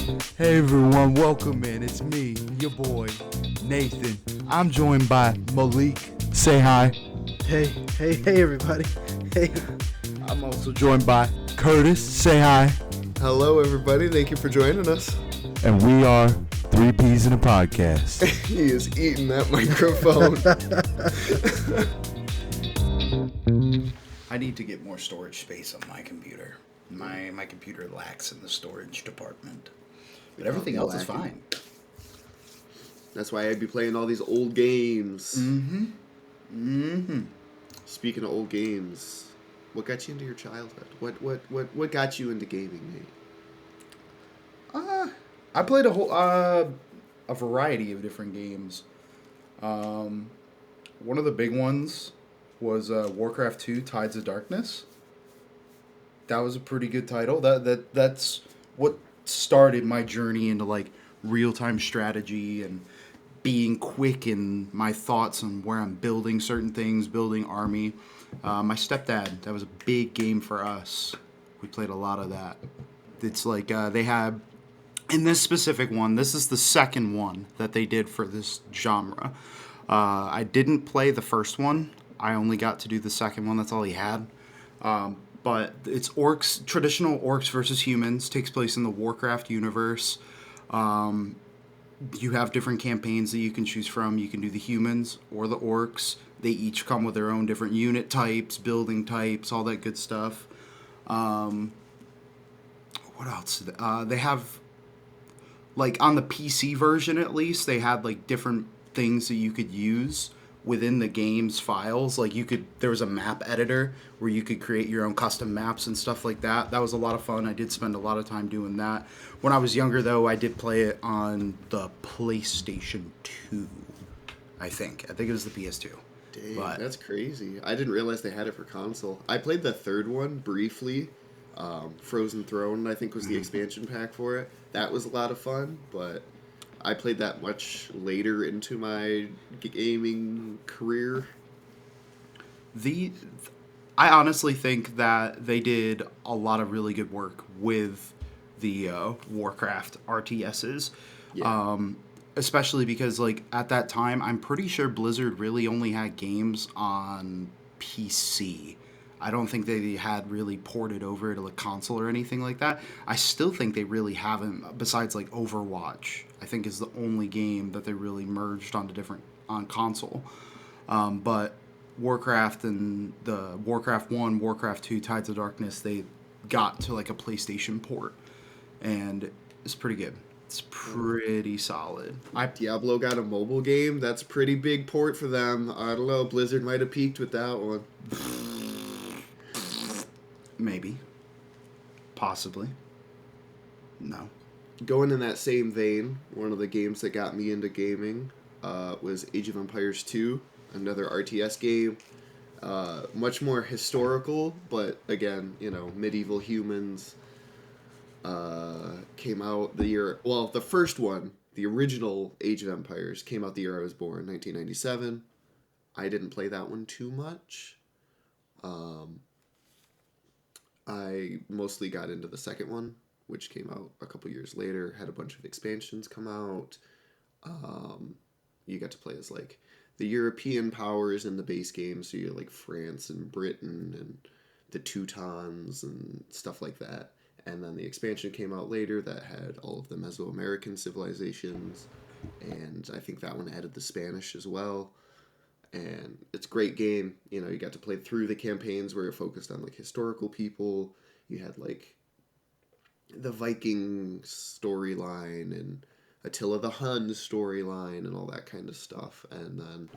Hey everyone, welcome in. It's me, your boy, Nathan. I'm joined by Malik. Say hi. Hey, everybody. Hey. I'm also joined by Kurtis. Say hi. Hello, everybody. Thank you for joining us. And we are 3 Peas in a Podcast. He is eating that microphone. I need to get more storage space on my computer. My computer lacks in the storage department. But everything else is fine. That's why I'd be playing all these old games. Speaking of old games, what got you into your childhood? What got you into gaming, Nate? I played a variety of different games. One of the big ones was Warcraft 2: Tides of Darkness. That was a pretty good title. That's what started my journey into like real-time strategy and being quick in my thoughts on where I'm building certain things, building army. My stepdad, that was a big game for us. We played a lot of that. It's like they had, in this specific one, this is the second one that they did for this genre. I didn't play the first one. I only got to do the second one. That's all he had. But it's orcs, traditional orcs versus humans, takes place in the Warcraft universe. You have different campaigns that you can choose from. You can do the humans or the orcs. They each come with their own different unit types, building types, all that good stuff. What else? They have, like, on the PC version at least, they had, like, different things that you could use within the game's files. Like, there was a map editor where you could create your own custom maps and stuff like that. That was a lot of fun. I did spend a lot of time doing that. When I was younger, though, I did play it on the PlayStation 2, I think it was the PS2. Dang, that's crazy. I didn't realize they had it for console. I played the third one briefly. Frozen Throne, I think, was the expansion pack for it. That was a lot of fun, but I played that much later into my gaming career. I honestly think that they did a lot of really good work with the Warcraft RTSs. Yeah. Especially because, like, at that time, I'm pretty sure Blizzard really only had games on PC. I don't think they had really ported over to a console or anything like that. I still think they really haven't, besides like Overwatch. I think is the only game that they really merged on console. But Warcraft and the Warcraft 1, Warcraft 2, Tides of Darkness, they got to like a PlayStation port, and it's pretty good. It's pretty solid. Diablo got a mobile game. That's a pretty big port for them. I don't know. Blizzard might have peaked with that one. Maybe. Possibly. No. Going in that same vein, one of the games that got me into gaming was Age of Empires 2, another RTS game. Much more historical, but again, medieval humans. Came out the year... Well, the first one, the original Age of Empires, came out the year I was born, 1997. I didn't play that one too much. I mostly got into the second one, which came out a couple years later, had a bunch of expansions come out. You got to play as, like, the European powers in the base game, so you had, like, France and Britain and the Teutons and stuff like that. And then the expansion came out later that had all of the Mesoamerican civilizations, and I think that one added the Spanish as well. And it's a great game. You got to play through the campaigns where you're focused on, like, historical people. You had, like, the Viking storyline and Attila the Hun storyline and all that kind of stuff. And then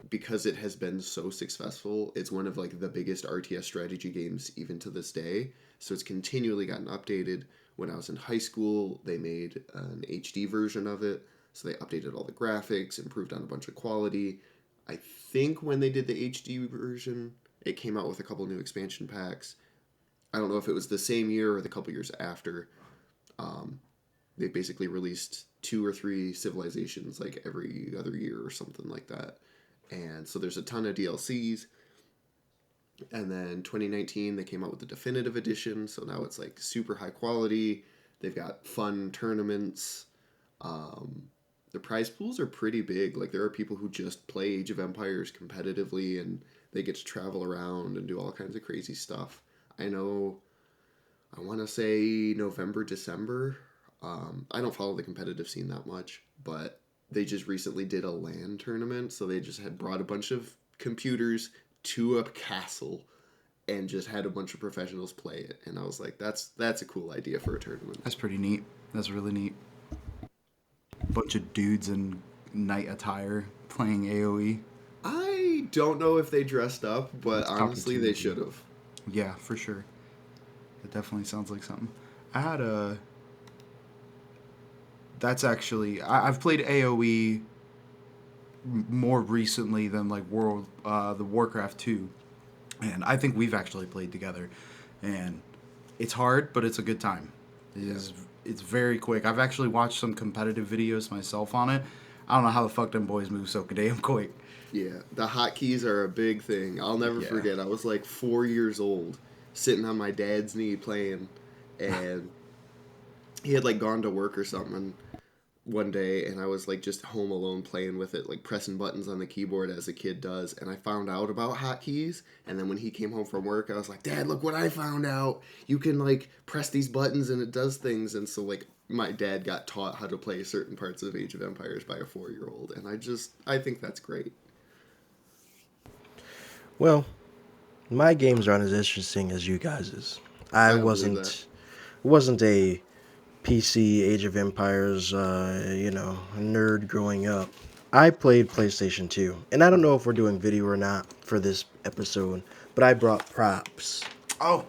because it has been so successful, it's one of, like, the biggest RTS strategy games even to this day. So it's continually gotten updated. When I was in high school, they made an HD version of it. So they updated all the graphics, improved on a bunch of quality. I think when they did the HD version, it came out with a couple new expansion packs. I don't know if it was the same year or the couple years after. They basically released 2 or 3 civilizations like every other year or something like that. And so there's a ton of DLCs. And then 2019, they came out with the definitive edition. So now it's like super high quality. They've got fun tournaments. The prize pools are pretty big. Like, there are people who just play Age of Empires competitively, and they get to travel around and do all kinds of crazy stuff. I know, I want to say November, December. I don't follow the competitive scene that much, but they just recently did a LAN tournament, so they just had brought a bunch of computers to a castle and just had a bunch of professionals play it. And I was like, that's a cool idea for a tournament. That's pretty neat. That's really neat. Bunch of dudes in night attire playing AoE. I don't know if they dressed up, but It's honestly, they complicated. should have. Yeah, for sure. It definitely sounds like something. That's actually... I've played AoE more recently than like the Warcraft 2. And I think we've actually played together. And it's hard, but it's a good time. It's very quick. I've actually watched some competitive videos myself on it. I don't know how the fuck them boys move so damn quick. Yeah, the hotkeys are a big thing. I'll never forget. I was like 4 years old, sitting on my dad's knee playing, and he had like gone to work or something one day, and I was like just home alone playing with it, like pressing buttons on the keyboard as a kid does. And I found out about hotkeys, and then when he came home from work, I was like, Dad, look what I found out. You can like press these buttons and it does things. And so like my dad got taught how to play certain parts of Age of Empires by a 4-year-old, and I think that's great. Well, my games aren't as interesting as you guys's. I don't believe wasn't a PC Age of Empires, nerd growing up. I played PlayStation 2, and I don't know if we're doing video or not for this episode, but I brought props. Oh,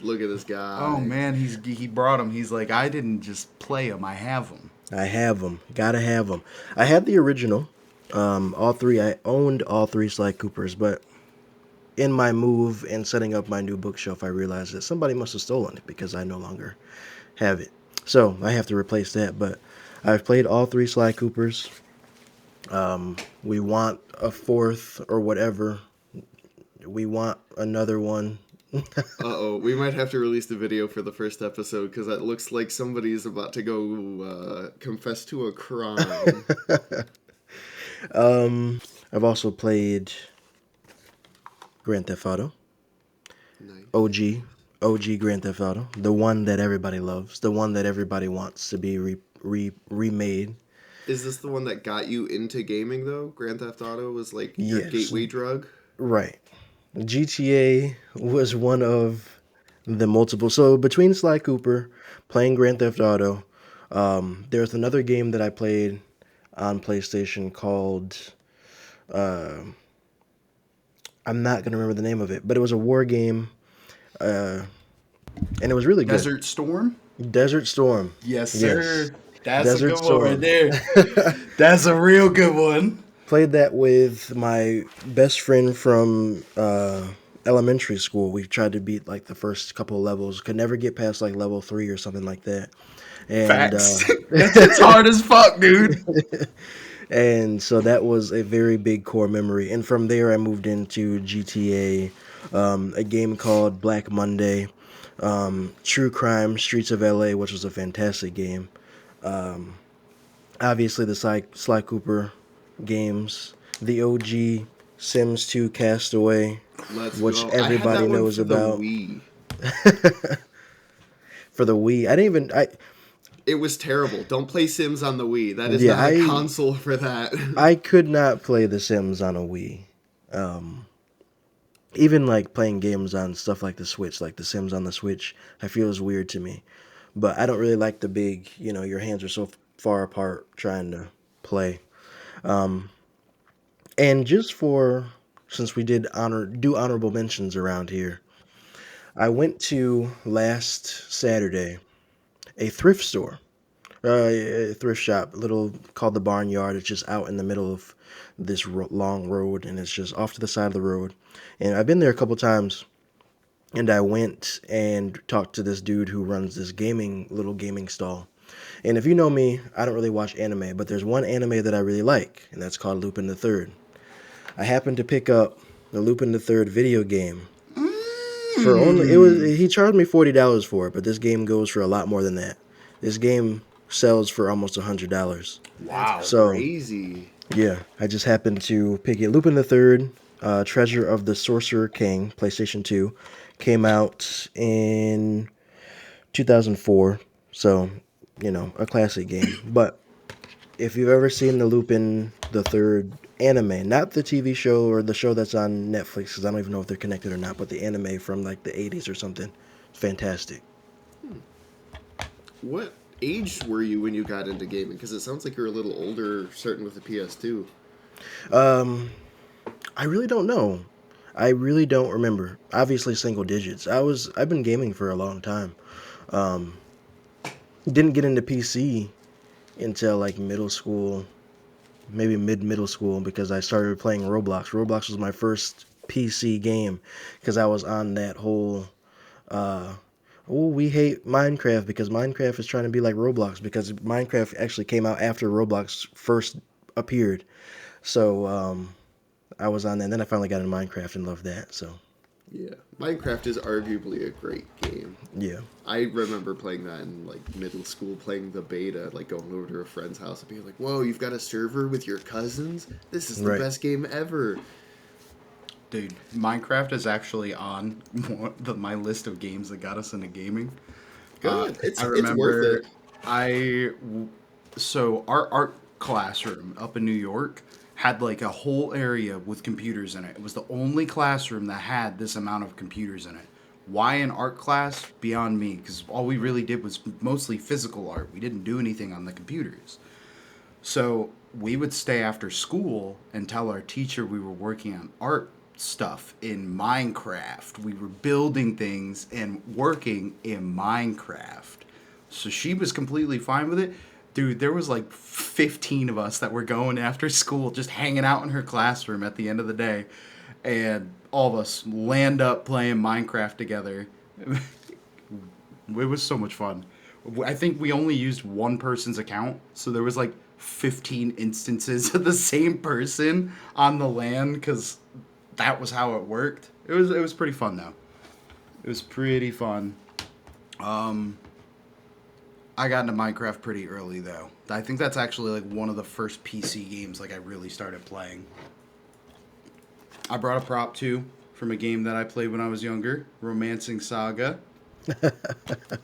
Look at this guy. oh man, he brought them. He's like, I didn't just play them. I have them. I have them. Gotta have them. I had the original. All three. I owned all three Sly Coopers, but in my move and setting up my new bookshelf, I realized that somebody must have stolen it because I no longer have it. So I have to replace that. But I've played all three Sly Coopers. We want a fourth or whatever. We want another one. Uh-oh, we might have to release the video for the first episode because it looks like somebody's about to go confess to a crime. I've also played Grand Theft Auto. Nice. OG Grand Theft Auto. The one that everybody loves. The one that everybody wants to be remade. Is this the one that got you into gaming, though? Grand Theft Auto was like your Yes. gateway drug? Right. GTA was one of the multiple. So between Sly Cooper, playing Grand Theft Auto, there's another game that I played on PlayStation called... I'm not going to remember the name of it, but it was a war game, and it was really good. Desert Storm? Desert Storm. Yes, sir. Yes. That's Desert a good Storm. one right there. That's a real good one. Played that with my best friend from elementary school. We tried to beat like the first couple of levels. Could never get past like level 3 or something like that. And, Facts. It's hard as fuck, dude. And so that was a very big core memory. And from there, I moved into GTA, a game called Black Monday, True Crime, Streets of LA, which was a fantastic game. Obviously, the Sly Cooper games, the OG Sims 2 Castaway, Let's which go. everybody I had that knows one for about. The Wii. For the Wii, I didn't even. It was terrible. Don't play Sims on the Wii. That is Yeah, not a console for that. I could not play The Sims on a Wii. Even like playing games on stuff like the Switch, like The Sims on the Switch, I feel is weird to me. But I don't really like the big, your hands are so far apart trying to play. And just since we do honorable mentions around here, I went to last Saturday a thrift store, a thrift shop, called the Barnyard. It's just out in the middle of this long road, and it's just off to the side of the road. And I've been there a couple times, and I went and talked to this dude who runs this little gaming stall. And if you know me, I don't really watch anime, but there's one anime that I really like, and that's called Lupin III. I happened to pick up the Lupin III video game, For only he charged me $40 for it, but this game goes for a lot more than that. This game sells for almost $100. Wow. So Crazy. yeah, I just happened to pick it. Lupin the Third, Treasure of the Sorcerer King, PlayStation 2, came out in 2004. So, a classic game. But if you've ever seen the Lupin the Third anime, not the TV show or the show that's on Netflix, because I don't even know if they're connected or not, but the anime from like the 80s or something, fantastic. What age were you when you got into gaming? Because it sounds like you're a little older, starting with the PS2. I really don't know. I really don't remember. Obviously, single digits. I've been gaming for a long time. Didn't get into PC until like middle school, maybe middle school, because I started playing Roblox. Roblox was my first PC game because I was on that whole we hate Minecraft because Minecraft is trying to be like Roblox, because Minecraft actually came out after Roblox first appeared. So I was on that, and then I finally got into Minecraft and loved that. So Yeah. Minecraft is arguably a great game. yeah. I remember playing that in like middle school, playing the beta, like going over to a friend's house and being like, "Whoa, you've got a server with your cousins? This is the Right. best game ever." Dude, Minecraft is actually on my list of games that got us into gaming. Good. It's I worth remember it. so our art classroom up in New York had like a whole area with computers in it. It was the only classroom that had this amount of computers in it. Why an art class? Beyond me, because all we really did was mostly physical art. We didn't do anything on the computers. So we would stay after school and tell our teacher we were working on art stuff in Minecraft. We were building things and working in Minecraft. So she was completely fine with it. Dude, there was like 15 of us that were going after school, just hanging out in her classroom at the end of the day. And all of us land up playing Minecraft together. It was so much fun. I think we only used one person's account, so there was like 15 instances of the same person on the LAN, because that was how it worked. It was pretty fun though. It was pretty fun. I got into Minecraft pretty early though. I think that's actually like one of the first PC games like I really started playing. I brought a prop too from a game that I played when I was younger, Romancing Saga.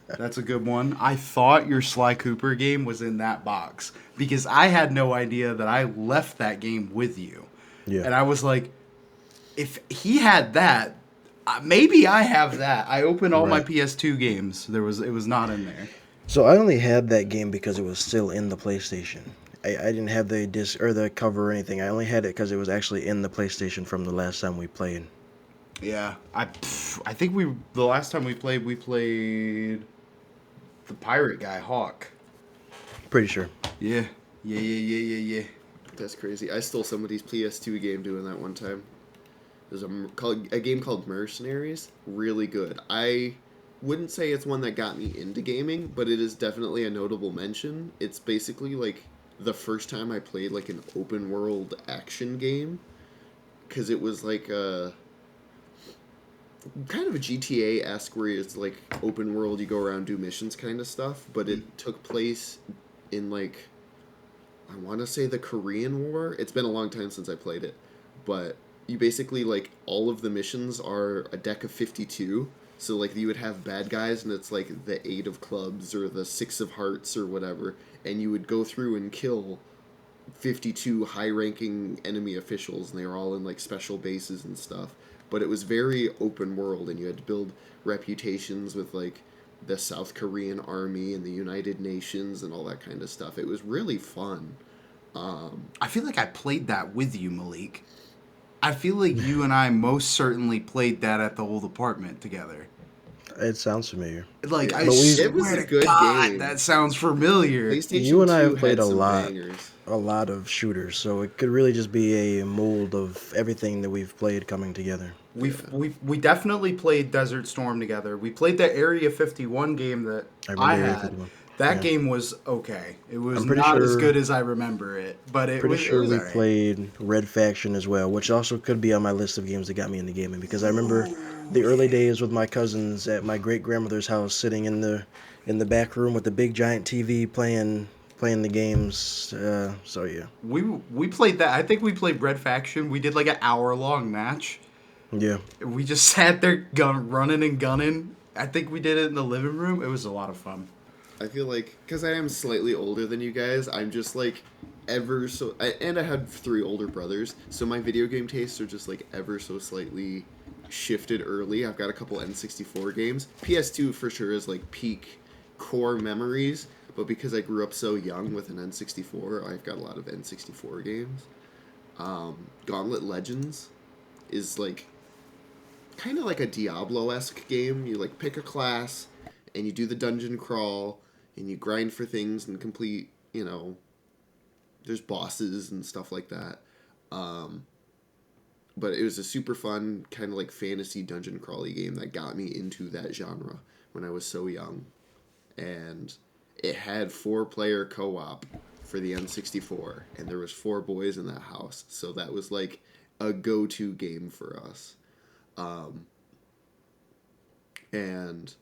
That's a good one. I thought your Sly Cooper game was in that box because I had no idea that I left that game with you. Yeah. And I was like, if he had that, maybe I have that. I opened all my Right. PS2 games. It was not in there. So I only had that game because it was still in the PlayStation. I didn't have the disc or the cover or anything. I only had it because it was actually in the PlayStation from the last time we played. Yeah, I think the last time we played the pirate guy Hawk. Pretty sure. Yeah. That's crazy. I stole somebody's PS2 game doing that one time. There's a game called Mercenaries. Really good. I wouldn't say it's one that got me into gaming, but it is definitely a notable mention. It's basically like the first time I played like an open world action game, because it was like a kind of a GTA-esque where it's like open world, you go around, do missions kind of stuff, but it took place in like, I want to say the Korean War. It's been a long time since I played it, but you basically like all of the missions are a deck of 52. So like you would have bad guys and it's like the 8 of clubs or the 6 of hearts or whatever, and you would go through and kill 52 high-ranking enemy officials, and they were all in like special bases and stuff. But it was very open world, and you had to build reputations with like the South Korean army and the United Nations and all that kind of stuff. It was really fun. I feel like I played that with you, Malik. I feel like you and I most certainly played that at the old apartment together. It sounds familiar. Like, I But we- It was swear a to good God, game. that sounds familiar. PlayStation You and I 2 have played had a some lot. bangers. A lot of shooters, so it could really just be a mold of everything that we've played coming together. We definitely played Desert Storm together. We played that Area 51 game that I remember I Area had. 51. That game was okay. It was I'm pretty not as sure- good as I remember it, but it Pretty was, it sure was we alright. played Red Faction as well, which also could be on my list of games that got me into gaming, because I remember the early days with my cousins at my great grandmother's house, sitting in the back room with the big giant TV playing the games. So yeah, We played that. I think we played Red Faction. We did like an hour-long match. yeah. We just sat there running and gunning. I think we did it in the living room. It was a lot of fun. I feel like, because I am slightly older than you guys, I'm just like and I had 3 older brothers, so my video game tastes are just like ever so slightly shifted early. I've got a couple N64 games. PS2 for sure is like peak core memories, but because I grew up so young with an N64, I've got a lot of N64 games. Gauntlet Legends is like kind of like a Diablo-esque game. You like pick a class and you do the dungeon crawl and you grind for things and complete, there's bosses and stuff like that. But it was a super fun kind of like fantasy dungeon crawly game that got me into that genre when I was so young. And it had 4-player co-op for the N64, and there was 4 boys in that house. So that was like a go-to game for us. And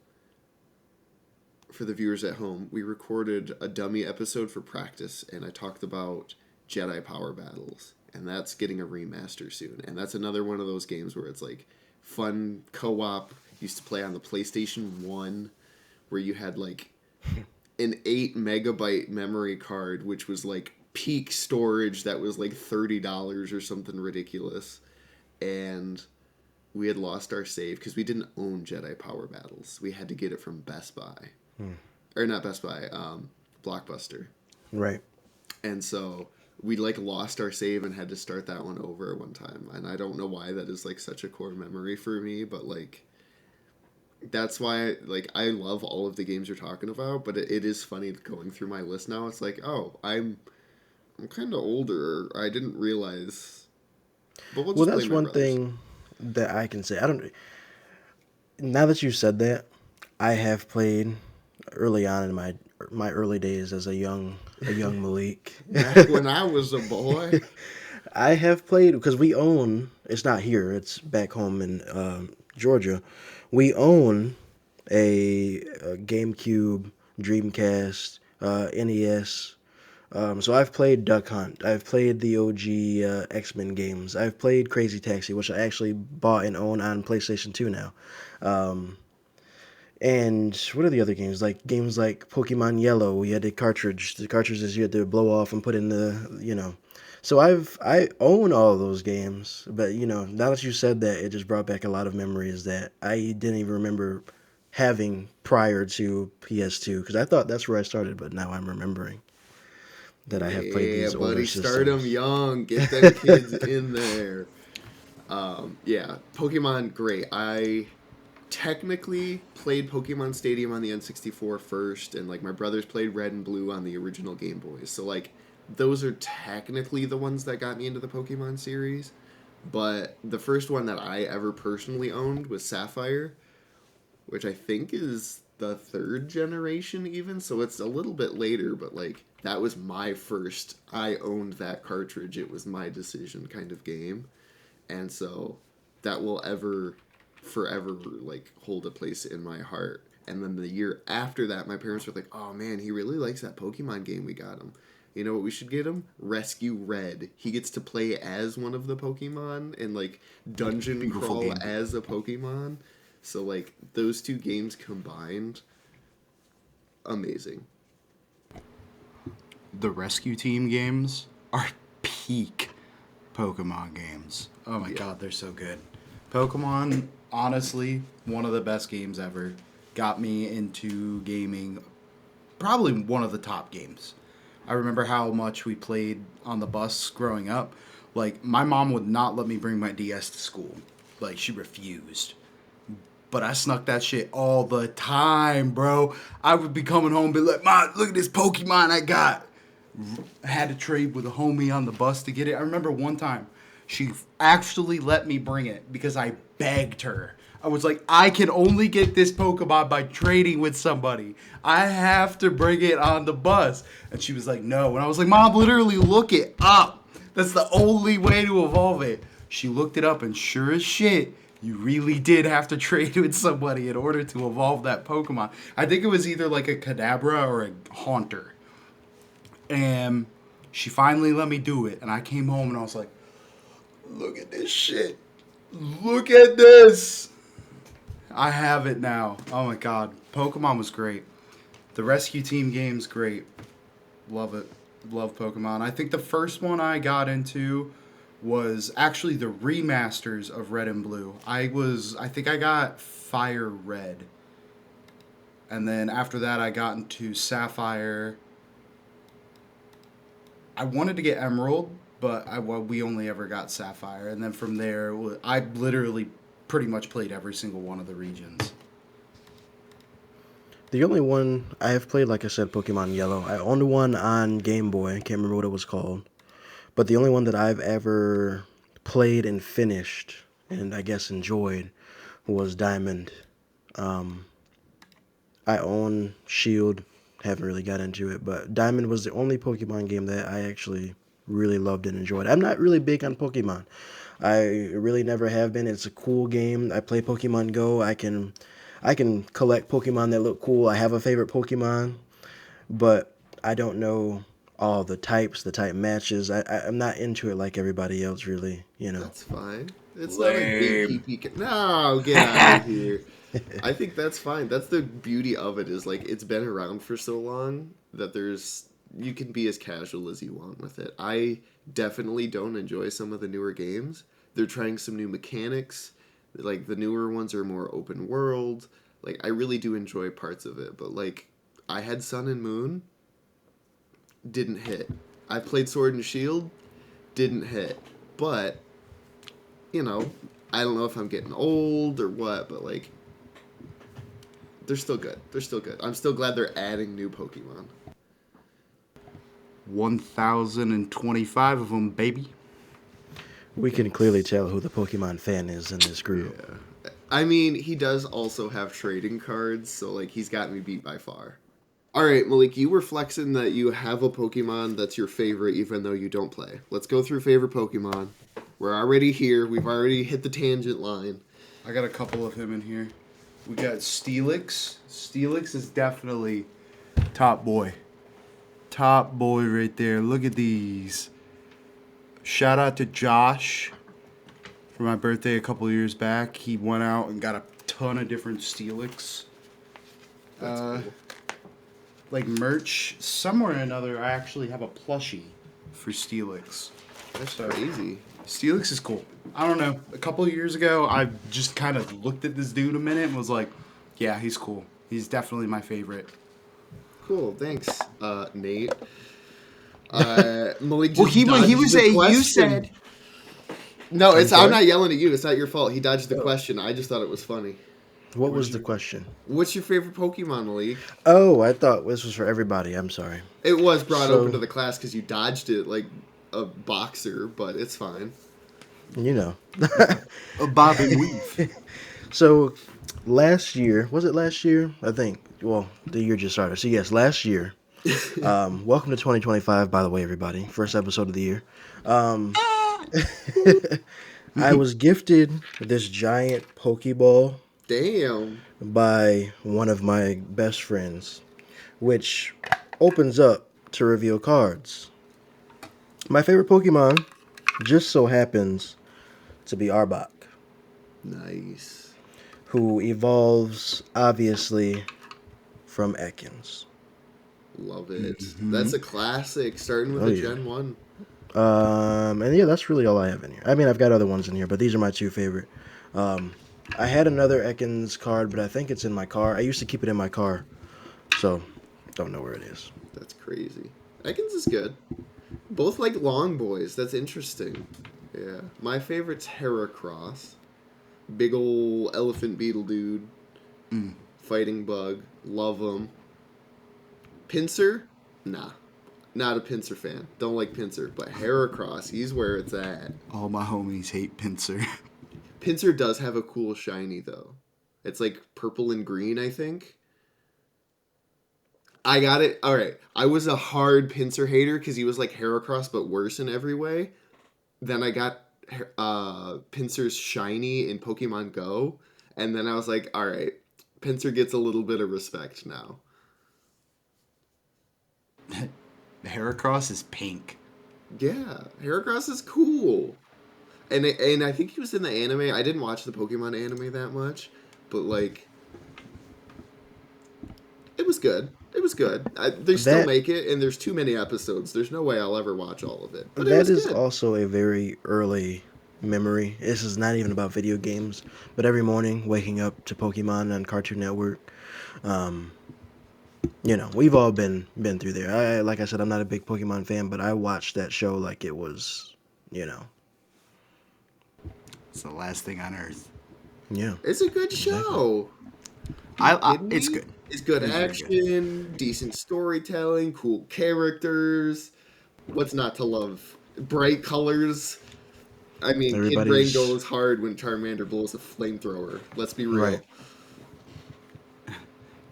for the viewers at home, we recorded a dummy episode for practice, and I talked about Jedi Power Battles, and that's getting a remaster soon. And that's another one of those games where it's like fun co-op. Used to play on the PlayStation 1, where you had like an 8 megabyte memory card, which was like peak storage that was like $30 or something ridiculous. And we had lost our save because we didn't own Jedi Power Battles. We had to get it from Best Buy. Or not Best Buy, Blockbuster. Right. And so we like lost our save and had to start that one over one time. And I don't know why that is like such a core memory for me, but like that's why like I love all of the games you're talking about, but it is funny going through my list now. It's like, oh, I'm kind of older. I didn't realize. But we'll just Well, that's blame my one brothers. thing that I can say. I don't. Now that you said that, I have played early on in my early days as a young Malik. Back when I was a boy. I have played because we own. It's not here. It's back home in Georgia. We own a GameCube, Dreamcast, NES. So I've played Duck Hunt. I've played the OG X-Men games. I've played Crazy Taxi, which I actually bought and own on PlayStation 2 now. And what are the other games? Like games like Pokemon Yellow, you had the cartridges you had to blow off and put in the. So I own all of those games, but now that you said that, it just brought back a lot of memories that I didn't even remember having prior to PS2, because I thought that's where I started, but now I'm remembering that I have played these older buddy, systems. start them young. Get them kids in there. Yeah, Pokemon, great. I technically played Pokemon Stadium on the N64 first, and like my brothers played Red and Blue on the original Game Boys. So like those are technically the ones that got me into the Pokemon series. But the first one that I ever personally owned was Sapphire, which I think is the 3rd generation even, so it's a little bit later, but like that was my first, I owned that cartridge, it was my decision kind of game. And so that will forever like hold a place in my heart. And then the year after that, my parents were like, oh man, he really likes that Pokemon game we got him. You know what we should get him? Rescue Red. He gets to play as one of the Pokemon and like dungeon Beautiful crawl game. as a Pokemon. So like those 2 games combined, amazing. The Rescue Team games are peak Pokemon games. Oh my god, they're so good. Pokemon, honestly, one of the best games ever. Got me into gaming. Probably one of the top games. I remember how much we played on the bus growing up. Like, my mom would not let me bring my DS to school. Like, she refused. But I snuck that shit all the time, bro. I would be coming home and be like, Mom, look at this Pokemon I got. I had to trade with a homie on the bus to get it. I remember one time she actually let me bring it because I begged her. I was like, I can only get this Pokemon by trading with somebody. I have to bring it on the bus. And she was like, no. And I was like, Mom, literally look it up. That's the only way to evolve it. She looked it up, and sure as shit, you really did have to trade with somebody in order to evolve that Pokemon. I think it was either like a Kadabra or a Haunter. And she finally let me do it. And I came home and I was like, look at this shit. Look at this. I have it now. Oh my god. Pokemon was great. The Rescue Team game's great. Love it. Love Pokemon. I think the first one I got into was actually the remasters of Red and Blue. I think I got Fire Red. And then after that I got into Sapphire. I wanted to get Emerald, but we only ever got Sapphire. And then from there, I literally pretty much played every single one of the regions. The only one I have played, like I said, Pokemon Yellow. I owned one on Game Boy. I can't remember what it was called. But the only one that I've ever played and finished, and I guess enjoyed, was Diamond. I own Shield. Haven't really got into it, but Diamond was the only Pokemon game that I actually really loved and enjoyed. I'm not really big on Pokemon. I really never have been. It's a cool game. I play Pokemon Go. I can collect Pokemon that look cool. I have a favorite Pokemon, but I don't know all the types, the type matches. I'm not into it like everybody else, really. That's fine. It's not a big No, get out of here. I think that's fine. That's the beauty of it, is like it's been around for so long that you can be as casual as you want with it. I definitely don't enjoy some of the newer games. They're trying some new mechanics. Like the newer ones are more open world. Like I really do enjoy parts of it, but like I had Sun and Moon, didn't hit. I played Sword and Shield, didn't hit. But I don't know if I'm getting old or what, but like they're still good. They're still good. I'm still glad they're adding new Pokemon. 1,025 of them, baby. We can clearly tell who the Pokemon fan is in this group. Yeah. I mean, he does also have trading cards, so like he's got me beat by far. All right, Malik, you were flexing that you have a Pokemon that's your favorite even though you don't play. Let's go through favorite Pokemon. We're already here. We've already hit the tangent line. I got a couple of him in here. We got Steelix. Steelix is definitely top boy. Top boy right there. Look at these. Shout out to Josh. For my birthday a couple years back, he went out and got a ton of different Steelix. That's cool. Like merch. Somewhere or another, I actually have a plushie for Steelix. That's crazy. Steelix is cool. I don't know. A couple of years ago, I just kind of looked at this dude a minute and was like, yeah, he's cool. He's definitely my favorite. Cool, thanks, Nate. Malik just he dodged was the saying, question. you said. No, I'm not yelling at you. It's not your fault. He dodged the question. I just thought it was funny. What was the question? What's your favorite Pokemon, Malik? Oh, I thought this was for everybody. I'm sorry. It was brought open to the class because you dodged it like a boxer, but it's fine. A bob and weave. So, last year, was it last year? I think. Well, the year just started. So, yes, last year. Welcome to 2025, by the way, everybody. First episode of the year. I was gifted this giant Pokeball. Damn. By one of my best friends, which opens up to reveal cards. My favorite Pokemon just so happens to be Arbok. Nice. Who evolves, obviously, from Ekans. Love it. Mm-hmm. That's a classic, starting with Gen 1. And yeah, that's really all I have in here. I mean, I've got other ones in here, but these are my two favorite. I had another Ekans card, but I think it's in my car. I used to keep it in my car, so don't know where it is. That's crazy. Ekans is good. Both like long boys. That's interesting. Yeah. My favorite's Heracross. Big ol' elephant beetle dude. Fighting bug. Love him. Pinsir? Nah. Not a Pinsir fan. Don't like Pinsir. But Heracross, he's where it's at. All my homies hate Pinsir. Pinsir does have a cool shiny, though. It's like purple and green, I think. I got it. All right. I was a hard Pinsir hater because he was like Heracross, but worse in every way. Then I got Pinsir's shiny in Pokemon Go. And then I was like, all right, Pinsir gets a little bit of respect now. Heracross is pink. Yeah, Heracross is cool. And I think he was in the anime. I didn't watch the Pokemon anime that much, but like, it was good. It was good. They still make it, and there's too many episodes. There's no way I'll ever watch all of it. But that is also a very early memory. This is not even about video games, but every morning waking up to Pokemon on Cartoon Network, we've all been through there. Like I said, I'm not a big Pokemon fan, but I watched that show like it was, It's the last thing on earth. Yeah. It's a good show. It's good. It's good action, decent storytelling, cool characters. What's not to love? Bright colors. I mean, Kid Brain goes hard when Charmander blows a flamethrower. Let's be real. Right.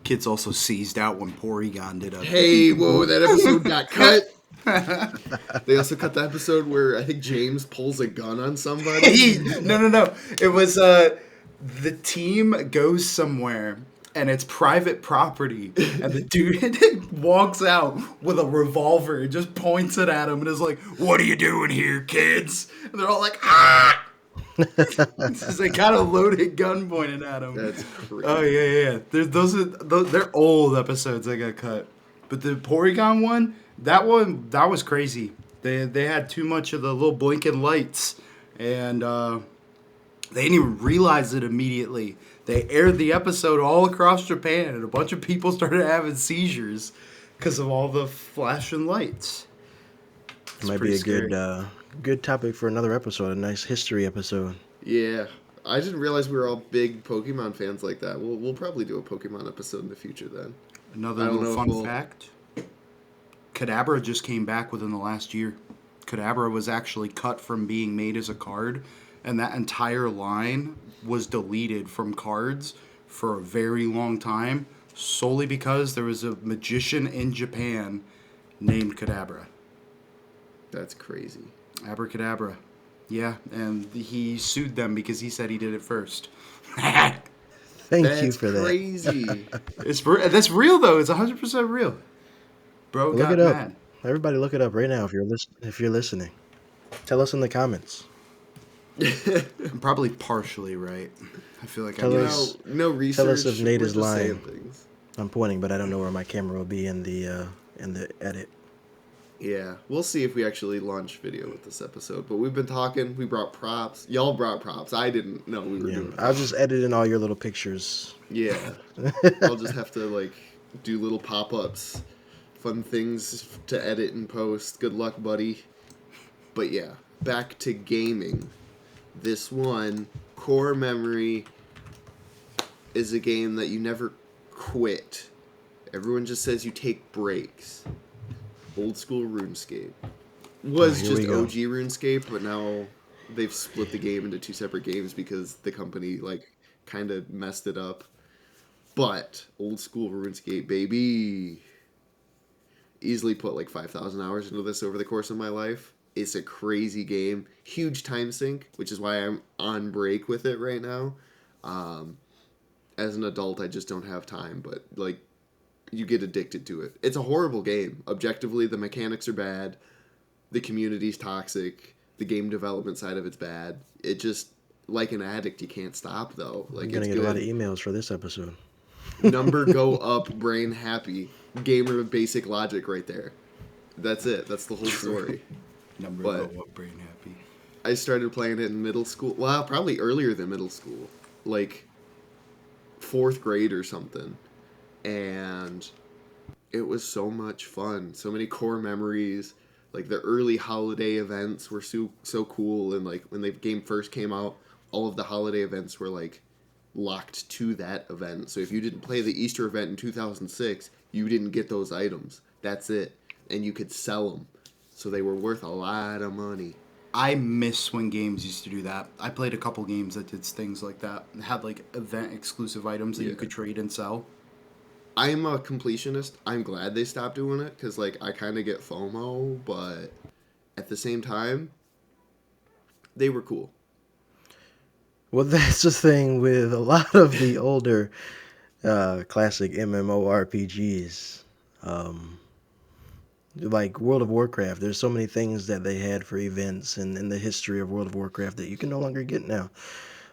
Kids also seized out when Porygon did a... Hey, whoa, that episode got cut. They also cut the episode where I think James pulls a gun on somebody. No. It was the team goes somewhere and it's private property, and the dude walks out with a revolver and just points it at him and is like, "What are you doing here, kids?" And they're all like, "Ah!" They got a loaded gun pointed at him. That's crazy. Oh yeah. They're old episodes that got cut, but the Porygon one that was crazy. They had too much of the little blinking lights, and they didn't even realize it immediately. They aired the episode all across Japan, and a bunch of people started having seizures because of all the flashing lights. It might be a good topic for another episode, a nice history episode. Yeah. I didn't realize we were all big Pokemon fans like that. We'll probably do a Pokemon episode in the future then. Another little fun fact. Kadabra just came back within the last year. Kadabra was actually cut from being made as a card, and that entire line was deleted from cards for a very long time, solely because there was a magician in Japan named Kadabra. That's crazy. Abracadabra. Yeah, and he sued them because he said he did it first. Thank you for that. Crazy. That's real, though. It's 100% real. Bro look got it up. mad. Everybody look it up right now if you're listening. Tell us in the comments. I'm probably partially right. I feel like no research. Tell us if Nate is lying. Things. I'm pointing, but I don't know where my camera will be in the edit. Yeah, we'll see if we actually launch video with this episode. But we've been talking. We brought props. Y'all brought props. I didn't know we were doing props. I'll just edit in all your little pictures. Yeah. I'll just have to do little pop-ups, fun things to edit and post. Good luck, buddy. But yeah, back to gaming. This one, Core Memory, is a game that you never quit. Everyone just says you take breaks. Old school RuneScape was just OG RuneScape, but now they've split the game into two separate games because the company kind of messed it up. But old school RuneScape, baby, easily put 5,000 hours into this over the course of my life. It's a crazy game, huge time sink, which is why I'm on break with it right now. As an adult, I just don't have time, but you get addicted to it. It's a horrible game. Objectively, the mechanics are bad. The community's toxic. The game development side of it's bad. It just, like an addict, you can't stop, though. I'm going to get a lot of emails for this episode. Number go up, brain happy. Gamer basic logic right there. That's it. That's the whole story. Number go up, brain happy. I started playing it in middle school. Well, probably earlier than middle school. 4th grade or something. And it was so much fun. So many core memories. The early holiday events were so cool. And when the game first came out, all of the holiday events were locked to that event. So if you didn't play the Easter event in 2006, you didn't get those items. That's it. And you could sell them. So they were worth a lot of money. I miss when games used to do that. I played a couple games that did things like that. It had like event exclusive items that you could trade and sell. I'm a completionist. I'm glad they stopped doing it because, like, I kind of get FOMO, but at the same time, they were cool. Well, that's the thing with a lot of the older classic MMORPGs. Like World of Warcraft, there's so many things that they had for events and in the history of World of Warcraft that you can no longer get now.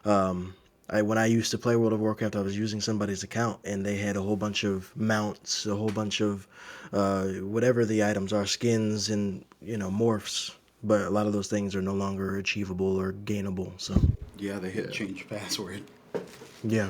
When I used to play World of Warcraft, I was using somebody's account, and they had a whole bunch of mounts, a whole bunch of whatever the items are, skins and morphs. But a lot of those things are no longer achievable or gainable. So Yeah, they hit change password. yeah,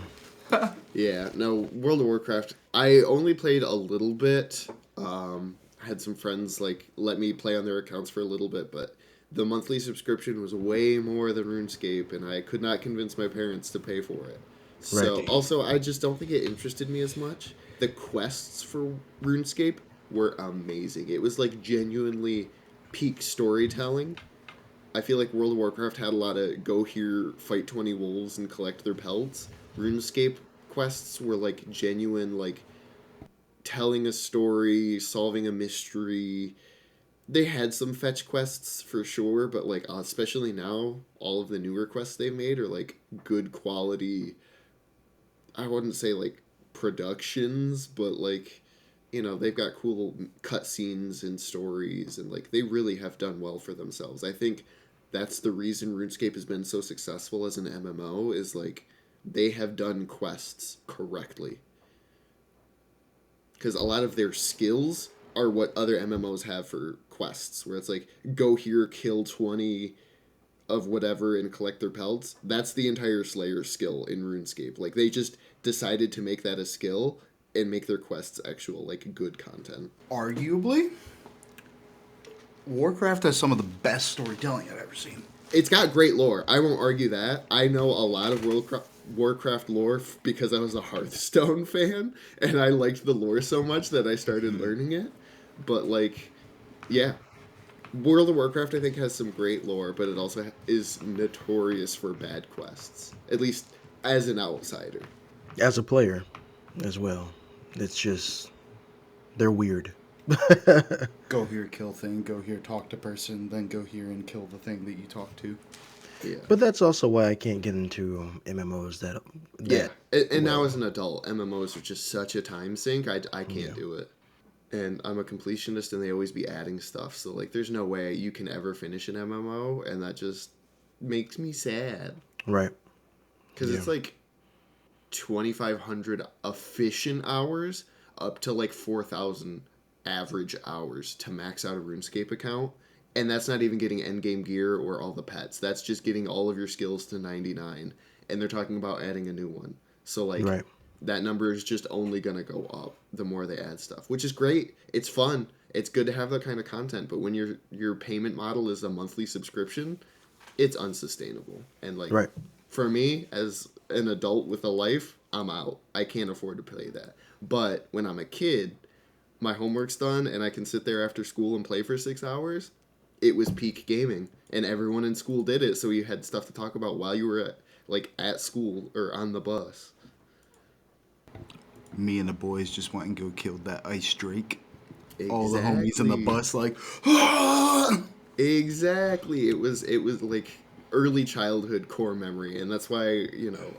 Yeah, no, World of Warcraft, I only played a little bit. I had some friends, like, let me play on their accounts for a little bit, but the monthly subscription was way more than RuneScape, and I could not convince my parents to pay for it. So, Right. also, I just don't think it interested me as much. The quests for RuneScape were amazing. It was, like, genuinely peak storytelling. I feel like World of Warcraft had a lot of go here, fight 20 wolves, and collect their pelts. RuneScape quests were, like, genuine, like, telling a story, solving a mystery. They had some fetch quests for sure, but like especially now, all of the newer quests they've made are like good quality. I wouldn't say like productions, but like they've got cool cutscenes and stories, and like they really have done well for themselves. I think that's the reason RuneScape has been so successful as an MMO is like they have done quests correctly. Because a lot of their skills are what other MMOs have for quests, where it's like, go here, kill 20 of whatever, and collect their pelts. That's the entire Slayer skill in RuneScape. Like, they just decided to make that a skill and make their quests actual, like, good content. Arguably, Warcraft has some of the best storytelling I've ever seen. It's got great lore. I won't argue that. I know a lot of Warcraft lore because I was a Hearthstone fan, and I liked the lore so much that I started learning it. But, like, yeah. World of Warcraft, I think, has some great lore, but it also is notorious for bad quests. At least as an outsider. as a player as well, it's just they're weird. Go here, kill thing. Go here, talk to person. Then go here and kill the thing that you talk to. Yeah. But that's also why I can't get into MMOs that Yeah. And now well. as an adult, MMOs are just such a time sink. I can't do it. And I'm a completionist, and they always be adding stuff. So, like, there's no way you can ever finish an MMO, and that just makes me sad. Right. Because it's like 2,500 efficient hours up to like 4,000 average hours to max out a RuneScape account. And that's not even getting endgame gear or all the pets. That's just getting all of your skills to 99. And they're talking about adding a new one. So, like, Right. that number is just only going to go up the more they add stuff, which is great. It's fun. It's good to have that kind of content. But when your payment model is a monthly subscription, it's unsustainable. And, like, Right. for me, as an adult with a life, I'm out. I can't afford to pay that. But when I'm a kid, my homework's done, and I can sit there after school and play for 6 hours. It was peak gaming, and everyone in school did it, so you had stuff to talk about while you were at school or on the bus. Me and the boys just went and go killed that ice drake. Exactly. All the homies in the bus like, ah! Exactly. It was like early childhood core memory, and that's why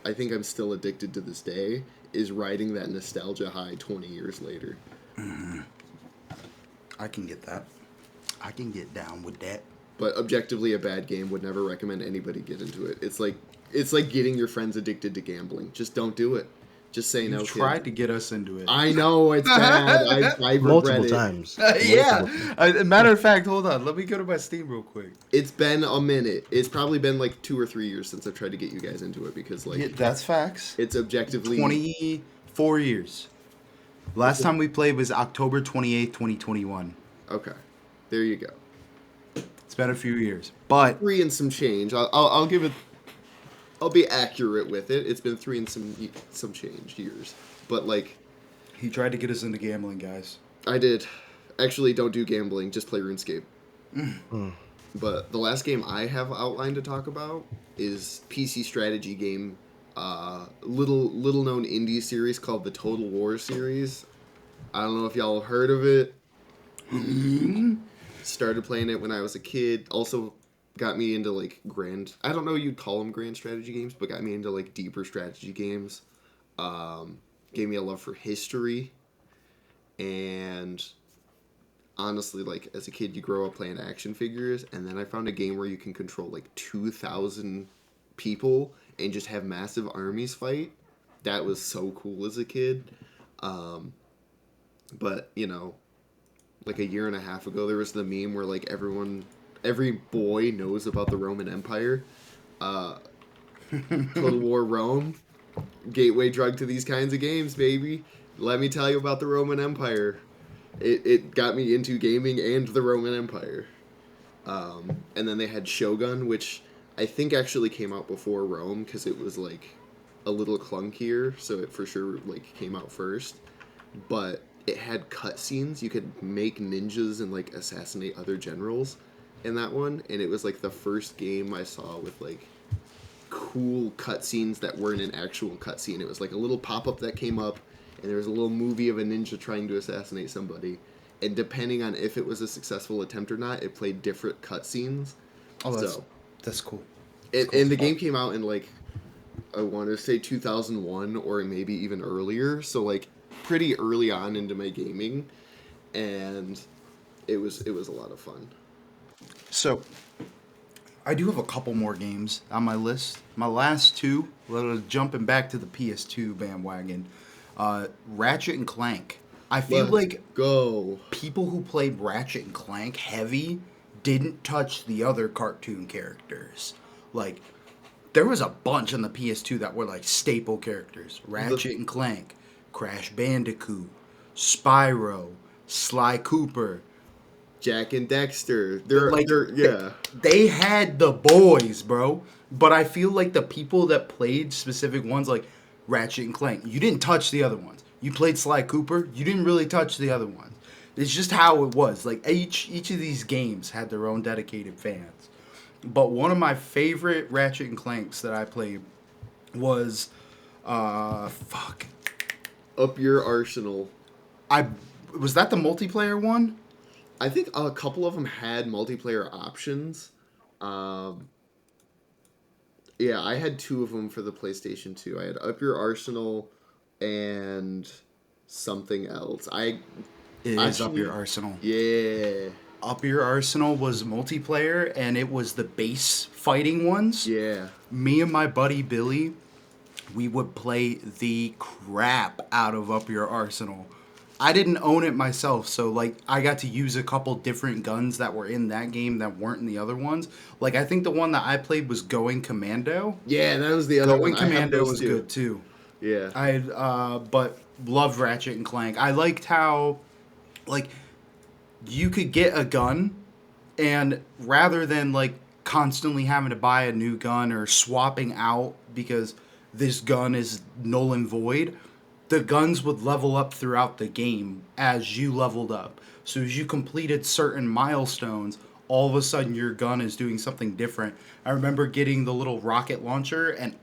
I think I'm still addicted to this day. Is riding that nostalgia high 20 years later. Mm-hmm. I can get that. I can get down with that. But objectively, a bad game. Would never recommend anybody get into it. It's like getting your friends addicted to gambling. Just don't do it. Just say no. You tried to get us into it. I know it's bad. I regret Multiple it. times. Yeah. Matter of fact, hold on. Let me go to my Steam real quick. It's been a minute. It's probably been like 2 or 3 years since I've tried to get you guys into it because Yeah, that's facts. it's objectively 24 years. Last time we played was October 28th, 2021. Okay. There you go. It's been a few years. But 3 and some change. I'll give it. I'll be accurate with it. It's been 3 and some change years. But like, he tried to get us into gambling, guys. I did. Actually, don't do gambling. Just play RuneScape. But the last game I have outlined to talk about is PC strategy game, little known indie series called the Total War series. I don't know if y'all have heard of it. Started playing it when I was a kid. Also got me into like I don't know you'd call them grand strategy games, but got me into like deeper strategy games. Gave me a love for history. And honestly, like as a kid, you grow up playing action figures, and then I found a game where you can control like 2,000 people and just have massive armies fight. That was so cool as a kid. But like a year and a half ago, there was the meme where like every boy knows about the Roman Empire. Total War Rome, gateway drug to these kinds of games, baby. Let me tell you about the Roman Empire. It got me into gaming and the Roman Empire. And then they had Shogun, which I think actually came out before Rome because it was like a little clunkier, so it for sure like came out first. But it had cutscenes. You could make ninjas and like assassinate other generals in that one, and it was like the first game I saw with like cool cutscenes that weren't an actual cutscene. It was like a little pop-up that came up, and there was a little movie of a ninja trying to assassinate somebody. And depending on if it was a successful attempt or not, it played different cutscenes. Oh, that's cool. And the game came out in like, I want to say 2001 or maybe even earlier. So like pretty early on into my gaming, and it was a lot of fun. So, I do have a couple more games on my list. My last two, jumping back to the PS2 bandwagon, Ratchet and Clank. I feel like go people who played Ratchet and Clank heavy didn't touch the other cartoon characters. Like, there was a bunch on the PS2 that were like staple characters. Ratchet and Clank, Crash Bandicoot, Spyro, Sly Cooper, Jack and Dexter. They had the boys, bro. But I feel like the people that played specific ones, like Ratchet and Clank, you didn't touch the other ones. You played Sly Cooper, you didn't really touch the other ones. It's just how it was. Like each of these games had their own dedicated fans. But one of my favorite Ratchet and Clanks that I played was Up Your Arsenal. Was that the multiplayer one? I think a couple of them had multiplayer options. Yeah, I had two of them for the PlayStation 2. I had Up Your Arsenal and something else. It is Up Your Arsenal. Yeah. Up Your Arsenal was multiplayer, and it was the base fighting ones. Yeah. Me and my buddy Billy, we would play the crap out of Up Your Arsenal. I didn't own it myself, so like I got to use a couple different guns that were in that game that weren't in the other ones. Like I think the one that I played was Going Commando. Yeah, that was the other one. Going Commando was good too. Yeah. But loved Ratchet and Clank. I liked how like you could get a gun, and rather than like constantly having to buy a new gun or swapping out because this gun is null and void, the guns would level up throughout the game as you leveled up. So as you completed certain milestones, all of a sudden your gun is doing something different. I remember getting the little rocket launcher and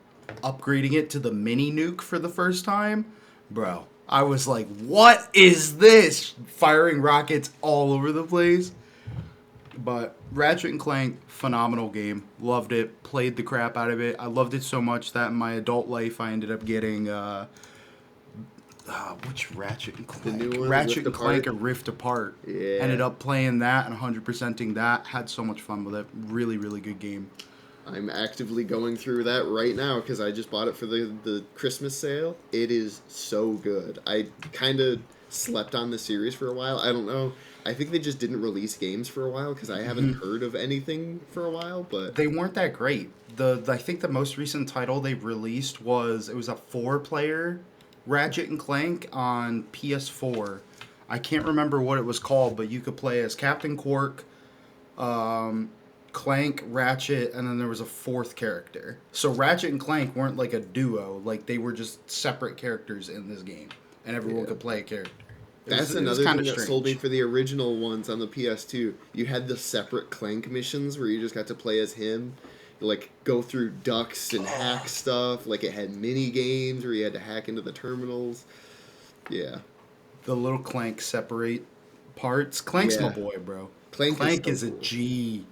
upgrading it to the mini nuke for the first time. Bro, I was like, what is this? Firing rockets all over the place. But Ratchet and Clank, phenomenal game. Loved it. Played the crap out of it. I loved it so much that in my adult life I ended up getting which Ratchet and Clank? The new one, Ratchet and Clank and Rift Apart. Yeah. Ended up playing that and 100%ing that. Had so much fun with it. Really, really good game. I'm actively going through that right now because I just bought it for the Christmas sale. It is so good. I kind of slept on the series for a while. I don't know. I think they just didn't release games for a while because I haven't heard of anything for a while. But they weren't that great. I think the most recent title they released it was a 4-player Ratchet and Clank on PS4. I can't remember what it was called, but you could play as Captain Quark, Clank, Ratchet, and then there was a fourth character. So Ratchet and Clank weren't like a duo. Like they were just separate characters in this game, and everyone could play a character. That's another thing that sold me for the original ones on the PS2. You had the separate Clank missions where you just got to play as him. Like, go through ducts and hack stuff. Like, it had mini games where you had to hack into the terminals. Yeah. The little Clank separate parts. Clank's my boy, bro. Clank is a G.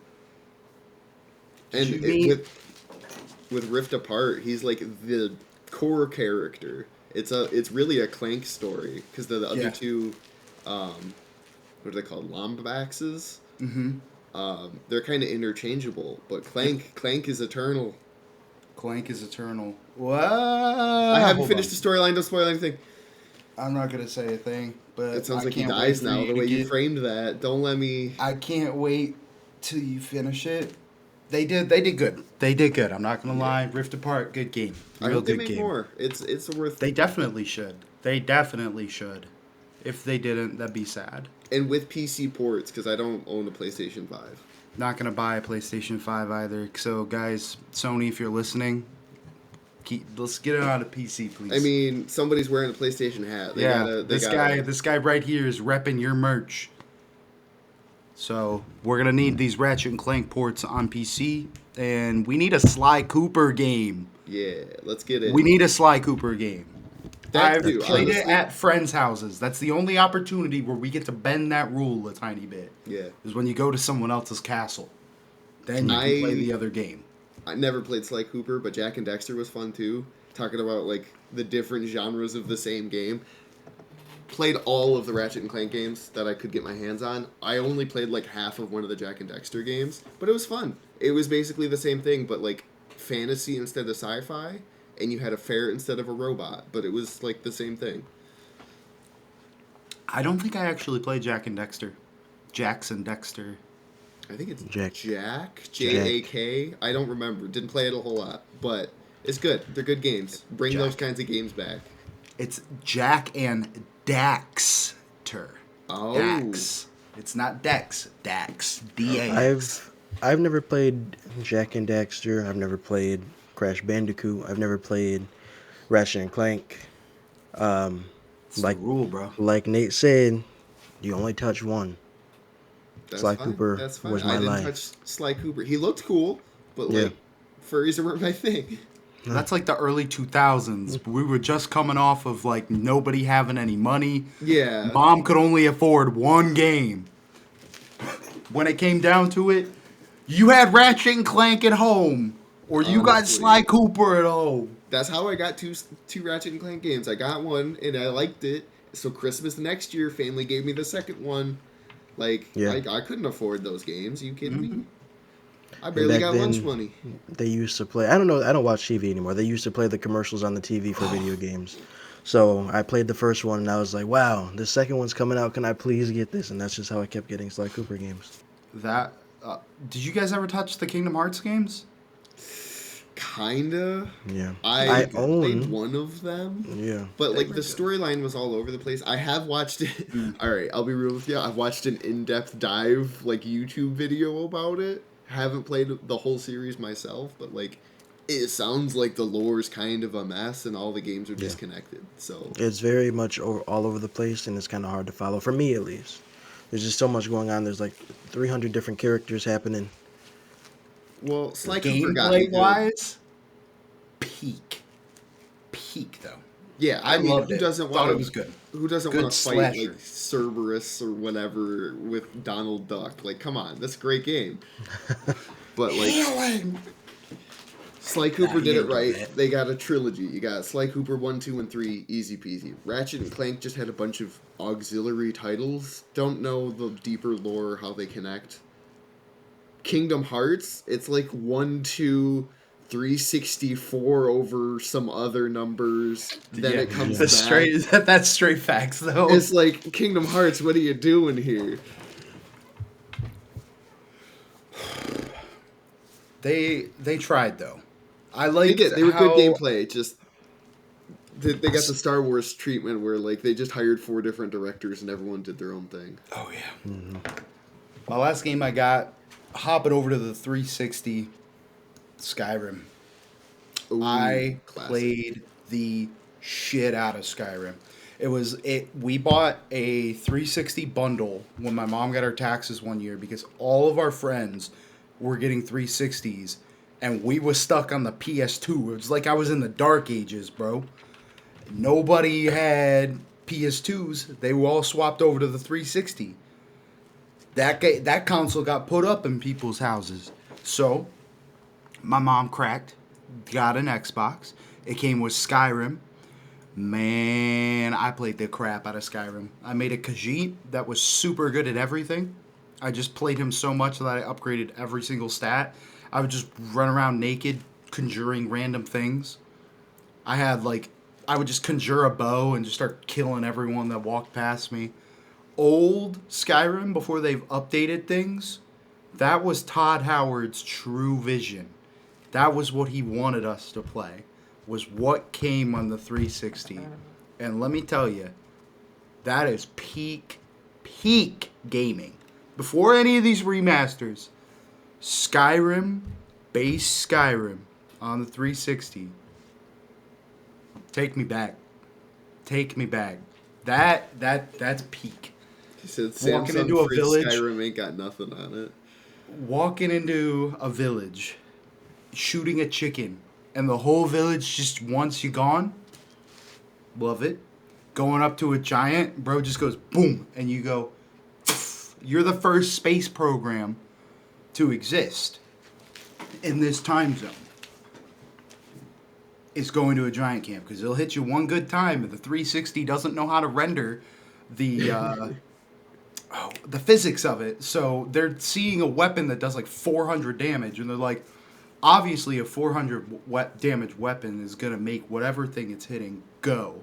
And with Rift Apart, he's like the core character. It's really a Clank story because the other two, what are they called, Lombaxes? Mm-hmm. They're kind of interchangeable, but Clank is eternal. Clank is eternal. What? I haven't finished the storyline. Don't spoil anything. I'm not gonna say a thing, but it sounds like he dies now. The way you framed that, don't let me. I can't wait till you finish it. They did good. They did good. I'm not gonna lie. Rift Apart, good game. I hope they make more. It's worth. They definitely should. They definitely should. If they didn't, that'd be sad. And with PC ports, because I don't own a PlayStation 5. Not gonna buy a PlayStation 5 either. So guys, Sony, if you're listening, let's get it on a PC, please. I mean, somebody's wearing a PlayStation hat. This guy right here is repping your merch. So we're gonna need these Ratchet and Clank ports on PC, and we need a Sly Cooper game. Yeah, let's get it. We need a Sly Cooper game. I've played it at friends' houses. That's the only opportunity where we get to bend that rule a tiny bit. Yeah. Is when you go to someone else's castle. Then you can play the other game. I never played Sly Cooper, but Jack and Dexter was fun too. Talking about like the different genres of the same game. Played all of the Ratchet and Clank games that I could get my hands on. I only played like half of one of the Jack and Dexter games, but it was fun. It was basically the same thing, but like fantasy instead of sci-fi, and you had a ferret instead of a robot, but it was like the same thing. I don't think I actually played Jack and Dexter. Jackson Dexter. I think it's Jack. J-A-K. I don't remember. Didn't play it a whole lot, but it's good. They're good games. Bring those kinds of games back. It's Jack and Daxter. Oh. Dax. It's not Dex. Dax. D-A-X. I've never played Jack and Daxter. I've never played Crash Bandicoot. I've never played Ratchet and Clank. It's the rule, bro. Like Nate said, you only touch one. Sly Cooper was my life. I didn't touch Sly Cooper. He looked cool, but like furries weren't my thing. That's like the early 2000s. We were just coming off of like nobody having any money. Yeah. Mom could only afford one game. When it came down to it, you had Ratchet and Clank at home, or you got Sly Cooper at home. That's how I got two Ratchet and Clank games. I got one and I liked it. So Christmas next year, family gave me the second one. Like, I couldn't afford those games. Are you kidding me? I barely got lunch money. They used to play. I don't know. I don't watch TV anymore. They used to play the commercials on the TV for video games. So I played the first one and I was like, "Wow, the second one's coming out. Can I please get this?" And that's just how I kept getting Sly Cooper games. Did you guys ever touch the Kingdom Hearts games? Kinda. Yeah. I played one of them. Yeah. But like the storyline was all over the place. I have watched it. All right, I'll be real with you. I've watched an in-depth dive like YouTube video about it. Haven't played the whole series myself, but like it sounds like the lore's kind of a mess and all the games are disconnected. So it's very much all over the place and it's kind of hard to follow for me at least. There's just so much going on. There's like 300 different characters happening. Well, Sly Cooper got me good. Gameplay-wise, peak though. Yeah, I mean, who doesn't want it was good? Who doesn't Good want to fight slasher. like Cerberus or whatever with Donald Duck? Like, come on, that's a great game. But like, Sly Cooper did it right. They got a trilogy. You got Sly Cooper 1, 2, and 3, easy peasy. Ratchet and Clank just had a bunch of auxiliary titles. Don't know the deeper lore, how they connect. Kingdom Hearts, it's like 1, 2, 364 over some other numbers. Then it comes back. That's straight facts, though. It's like, Kingdom Hearts, what are you doing here? They tried, though. I like they were good gameplay. Just they got the Star Wars treatment where like they just hired 4 different directors and everyone did their own thing. Oh yeah. Mm-hmm. My last game I got, hopping over to the 360, Skyrim. Ooh, I classic. played the shit out of Skyrim. We bought a 360 bundle when my mom got her taxes one year because all of our friends were getting 360s and we was stuck on the PS2. It was like I was in the dark ages, bro. Nobody had PS2s. They were all swapped over to the 360. That console got put up in people's houses. So, my mom got an Xbox. It came with Skyrim. Man, I played the crap out of Skyrim. I made a Khajiit that was super good at everything. I just played him so much that I upgraded every single stat. I would just run around naked, conjuring random things. I would just conjure a bow and just start killing everyone that walked past me. Old Skyrim, before they've updated things, that was Todd Howard's true vision. That was what he wanted us to play. Was what came on the 360. And let me tell you, that is peak gaming. Before any of these remasters, base Skyrim on the 360. Take me back. That's peak. He said Walking Samsung into a fridge village. Skyrim ain't got nothing on it. Walking into a village, shooting a chicken, and the whole village just wants you gone. Love it. Going up to a giant, bro just goes boom, and you go, you're the first space program to exist in this time zone. It's going to a giant camp because it'll hit you one good time, and the 360 doesn't know how to render the physics of it. So they're seeing a weapon that does like 400 damage, and they're like, obviously a 400 damage weapon is going to make whatever thing it's hitting go.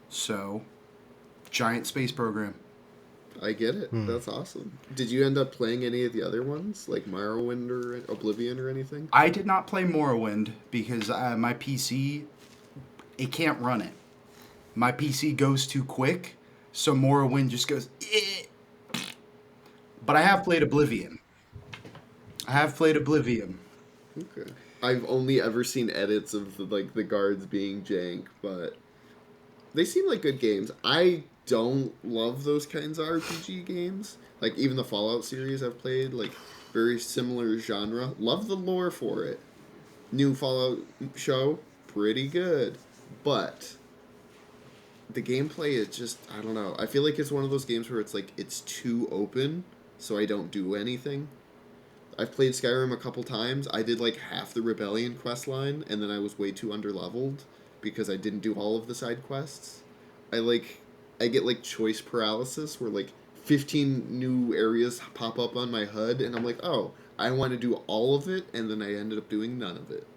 So, giant space program. I get it. That's awesome. Did you end up playing any of the other ones, like Morrowind or Oblivion or anything? I did not play Morrowind because my PC, it can't run it. My PC goes too quick, so Morrowind just goes, eh. But I have played Oblivion. Okay. I've only ever seen edits of the guards being jank, but they seem like good games. I don't love those kinds of RPG games. Like, even the Fallout series I've played, like, very similar genre. Love the lore for it. New Fallout show, pretty good. But the gameplay is just, I don't know. I feel like it's one of those games where it's like, it's too open, so I don't do anything. I've played Skyrim a couple times. I did like half the Rebellion quest line, and then I was way too underleveled because I didn't do all of the side quests. I get like choice paralysis where like 15 new areas pop up on my HUD, and I'm like, oh, I want to do all of it, and then I ended up doing none of it.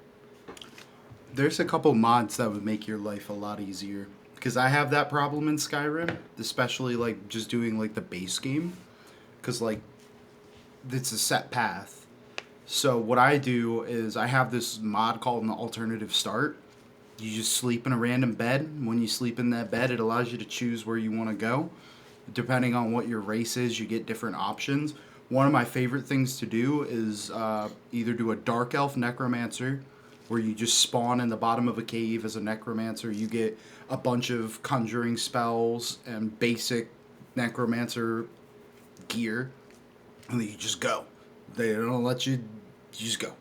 There's a couple mods that would make your life a lot easier. Because I have that problem in Skyrim, especially like just doing like the base game. Because like, it's a set path. So what I do is I have this mod called an alternative start. You just sleep in a random bed. When you sleep in that bed, it allows you to choose where you want to go. Depending on what your race is, you get different options. One of my favorite things to do is either do a Dark Elf Necromancer, where you just spawn in the bottom of a cave as a Necromancer. You get a bunch of conjuring spells and basic Necromancer gear, and then you just go. They don't let you just go.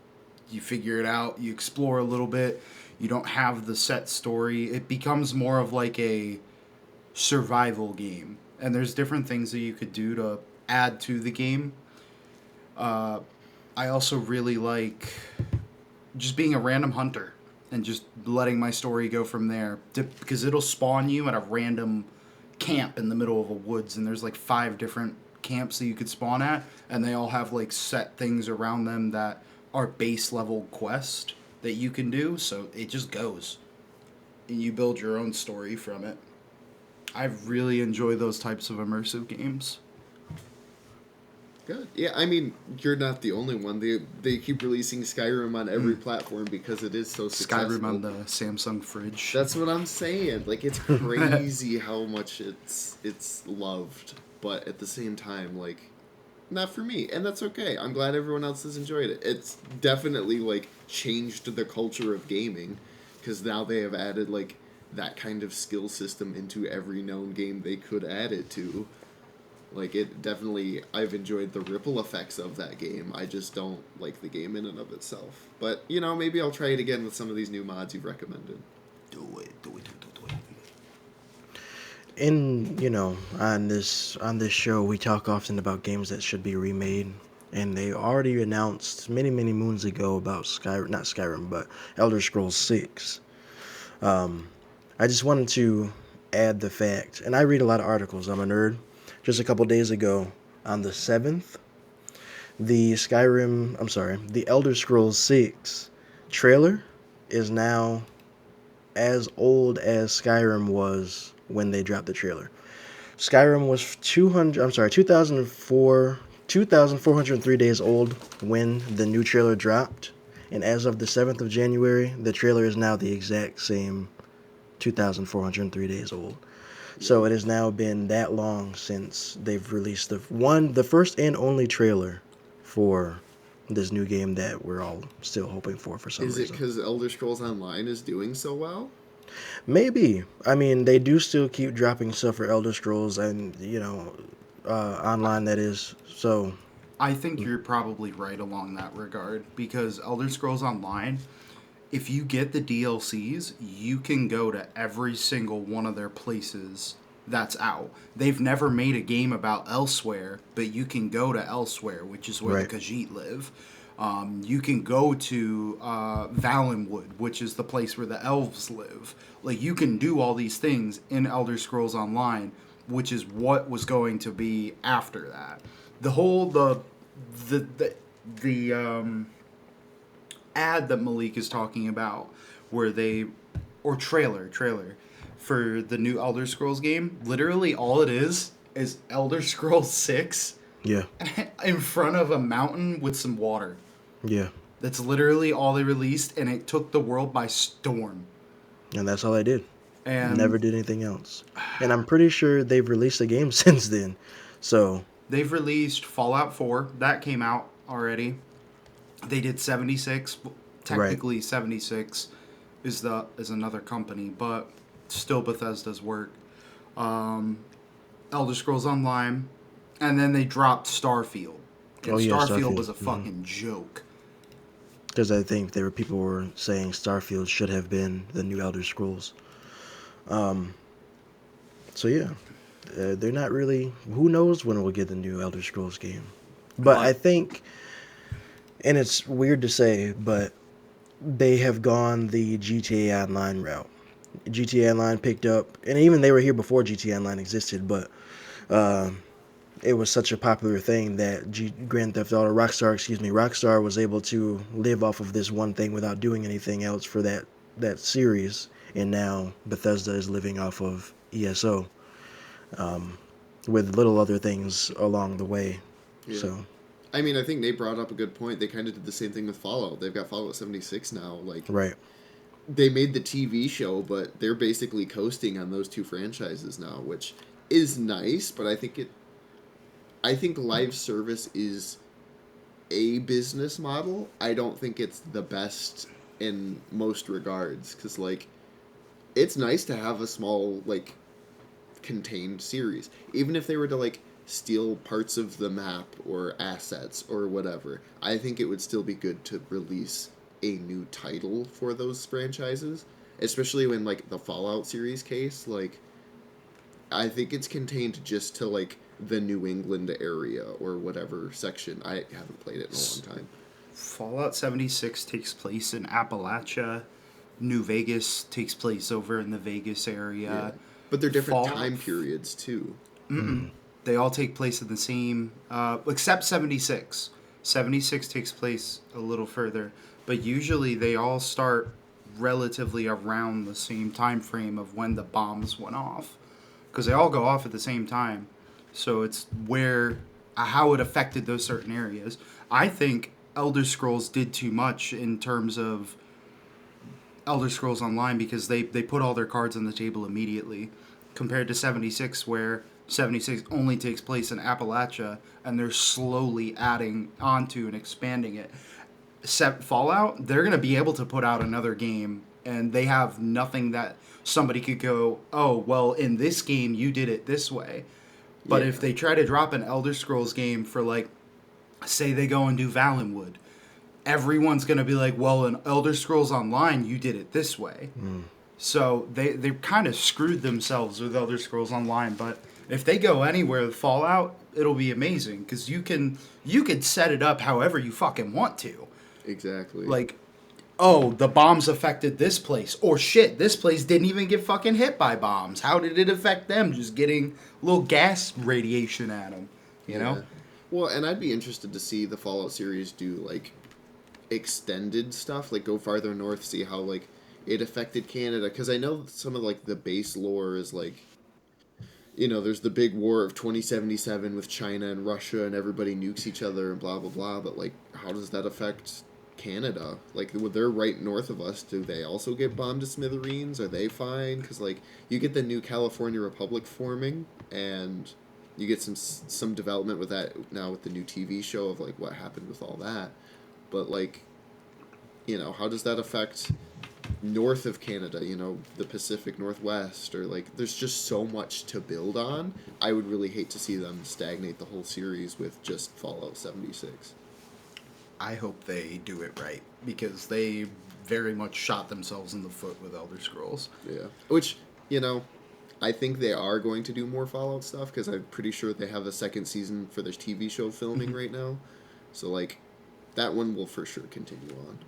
You figure it out. You explore a little bit. You don't have the set story. It becomes more of like a survival game. And there's different things that you could do to add to the game. I also really like just being a random hunter and just letting my story go from there. Because it'll spawn you at a random camp in the middle of a woods. And there's like 5 different camps that you could spawn at. And they all have like set things around them that are base level quest that you can do, so it just goes. And you build your own story from it. I really enjoy those types of immersive games. Good. Yeah, I mean, you're not the only one. They keep releasing Skyrim on every platform because it is so successful. Skyrim on the Samsung fridge. That's what I'm saying. Like, it's crazy how much it's loved, but at the same time, like, not for me, and that's okay. I'm glad everyone else has enjoyed it. It's definitely like changed the culture of gaming because now they have added like that kind of skill system into every known game they could add it to. Like, it definitely, I've enjoyed the ripple effects of that game. I just don't like the game in and of itself. But, you know, maybe I'll try it again with some of these new mods you've recommended. Do it. In on this show, we talk often about games that should be remade, and they already announced many moons ago about not Skyrim, but Elder Scrolls 6. I just wanted to add the fact, and I read a lot of articles. I'm a nerd. Just a couple days ago, on the 7th, the Elder Scrolls 6 trailer is now as old as Skyrim was when they dropped the trailer. Skyrim was 2,403 days old when the new trailer dropped, and as of the 7th of January, the trailer is now the exact same 2,403 days old. So it has now been that long since they've released the first and only trailer for this new game that we're all still hoping for some reason. Is it because Elder Scrolls Online is doing so well? Maybe. I mean, they do still keep dropping stuff for Elder Scrolls and, online, that is. So I think you're probably right along that regard, because Elder Scrolls Online, if you get the DLCs, you can go to every single one of their places that's out. They've never made a game about Elsewhere, but you can go to Elsewhere, which is where Right. the Khajiit live. You can go to Valenwood, which is the place where the elves live. Like, you can do all these things in Elder Scrolls Online, which is what was going to be after that. The whole the ad that Malik is talking about, where trailer for the new Elder Scrolls game, literally all it is Elder Scrolls 6 yeah, in front of a mountain with some water. yeah, That's literally all they released, and it took the world by storm. and that's all I did. And Never did anything else. And I'm pretty sure they've released a game since then. So they've released Fallout 4. That came out already. They did 76. Technically, 76 is another company, but still Bethesda's work. Elder Scrolls Online, and then they dropped Starfield. And Starfield was a fucking joke. Because I think people were saying Starfield should have been the new Elder Scrolls. So yeah, they're not really. Who knows when we'll get the new Elder Scrolls game? But I think, and it's weird to say, but they have gone the GTA Online route. GTA Online picked up, and even they were here before GTA Online existed, but it was such a popular thing that Rockstar was able to live off of this one thing without doing anything else for that series, and now Bethesda is living off of ESO, with little other things along the way. Yeah. So, I mean, I think Nate brought up a good point. They kind of did the same thing with Fallout. They've got Fallout 76 now. Like, right. They made the TV show, but they're basically coasting on those two franchises now, which is nice, but I think live service is a business model. I don't think it's the best in most regards, because, like, it's nice to have a small, like, contained series. Even if they were to, like, steal parts of the map or assets or whatever, I think it would still be good to release a new title for those franchises, especially when, like, the Fallout series case, like, I think it's contained just to, like, the New England area or whatever section. I haven't played it in a long time. Fallout 76 takes place in Appalachia. New Vegas takes place over in the Vegas area. Yeah. But they're different Fallout- time periods too. They all take place in the same, except 76. 76 takes place a little further, but usually they all start relatively around the same time frame of when the bombs went off, because they all go off at the same time. So it's how it affected those certain areas. I think Elder Scrolls did too much in terms of Elder Scrolls Online, because they put all their cards on the table immediately, compared to 76, where 76 only takes place in Appalachia, and they're slowly adding onto and expanding it. Fallout, they're going to be able to put out another game and they have nothing that somebody could go, oh, well, in this game you did it this way. But Yeah. if they try to drop an Elder Scrolls game for, like, say they go and do Valenwood, everyone's going to be like, well, in Elder Scrolls Online, you did it this way. So they kind of screwed themselves with Elder Scrolls Online. But if they go anywhere with Fallout, it'll be amazing because you could set it up however you fucking want to. Exactly. Like, oh, the bombs affected this place. Or shit, this place didn't even get fucking hit by bombs. How did it affect them? Just getting a little gas radiation at them, you know? Well, and I'd be interested to see the Fallout series do, like, extended stuff, like go farther north, see how, like, it affected Canada. Because I know some of, like, the base lore is, like, you know, there's the big war of 2077 with China and Russia and everybody nukes each other and blah, blah, blah. But, like, how does that affect Canada? Like, they're right north of us. Do they also get bombed to smithereens? Are they fine? Because, like, you get the new California Republic forming, and you get some development with that now with the new TV show of, like, what happened with all that. But, like, you know, how does that affect north of Canada, you know, the Pacific Northwest? Or, like, there's just so much to build on. I would really hate to see them stagnate the whole series with just Fallout 76. I hope they do it right because they very much shot themselves in the foot with Elder Scrolls. Yeah. Which, you know, I think they are going to do more Fallout stuff because I'm pretty sure they have a second season for their TV show filming right now. So, like, that one will for sure continue on.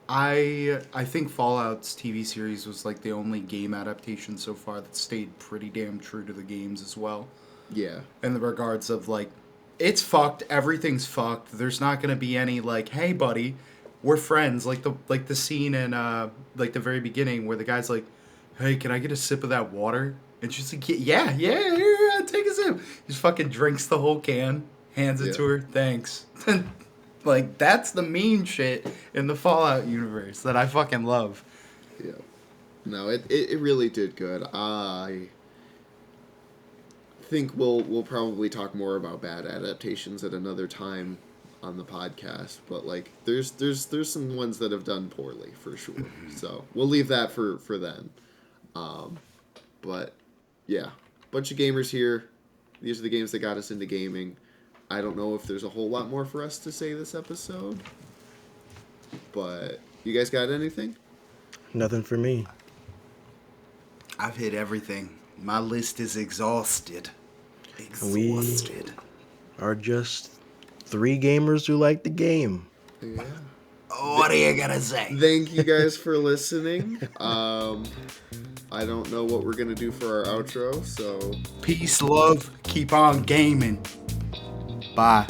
I think Fallout's TV series was like the only game adaptation so far that stayed pretty damn true to the games as well. Yeah. In the regards of, like, it's fucked, everything's fucked. There's not gonna be any, like, hey buddy, we're friends. Like the scene in like the very beginning where the guy's like, hey, can I get a sip of that water? And she's like, yeah, take a sip. He just fucking drinks the whole can, hands it to her, thanks. Like, that's the mean shit in the Fallout universe that I fucking love. Yeah. No, it really did good. I think we'll probably talk more about bad adaptations at another time on the podcast, but, like, there's some ones that have done poorly for sure. So we'll leave that for then. But yeah, bunch of gamers here. These are the games that got us into gaming. I don't know if there's a whole lot more for us to say this episode, but you guys got anything? Nothing for me. I've hit everything. My list is exhausted. We are just three gamers who like the game. Yeah. What are you gonna say? Thank you guys for listening. I don't know what we're gonna do for our outro, so Peace, love, keep on gaming. Bye.